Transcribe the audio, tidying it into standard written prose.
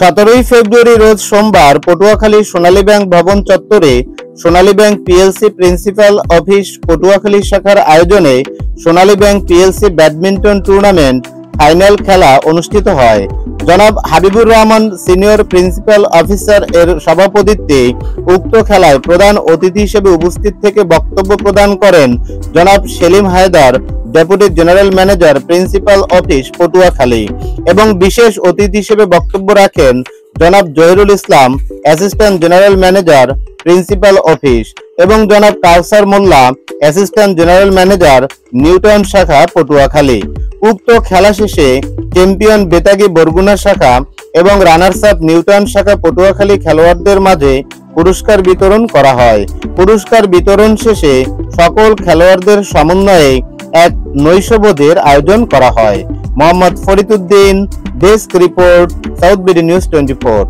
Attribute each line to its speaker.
Speaker 1: 17 ফেব্রুয়ারি রোজ সোমবার পটুয়াখালী সোনালী ব্যাংক ভবন চত্বরে Sonali bank PLC principal office Patuakhali শাখার আয়োজনে Sonali bank PLC badminton tournament final খেলা অনুষ্ঠিত হয়। জনাব Habibur Rahman senior principal officer এর সভাপতিত্বে উক্ত খেলায় প্রধান অতিথি হিসেবে উপস্থিত থেকে বক্তব্য প্রদান করেন জনাব Selim Haider, deputy general manager principal office Patuakhali, এবং বিশেষ অতিথি হিসেবে বক্তব্য রাখেন জনাব Zahirul Islam, assistant general manager principal office, এবং জনাব Kawsar Mollah, assistant general manager Newton শাখা পটুয়াখালী। উক্ত খেলা শেষে চ্যাম্পিয়ন বেতাগী বরগুনা শাখা এবং রানার্স আপ নিউটন শাখা পটুয়াখালী খেলোয়াড়দের মাঝে পুরস্কার বিতরণ করা হয়। পুরস্কার বিতরণ শেষে সকল খেলোয়াড়দের সমন্বয়ে এক নৈশভোজের আয়োজন করা হয়। Mohammad Farid Uddin, desk report, south BD news 24।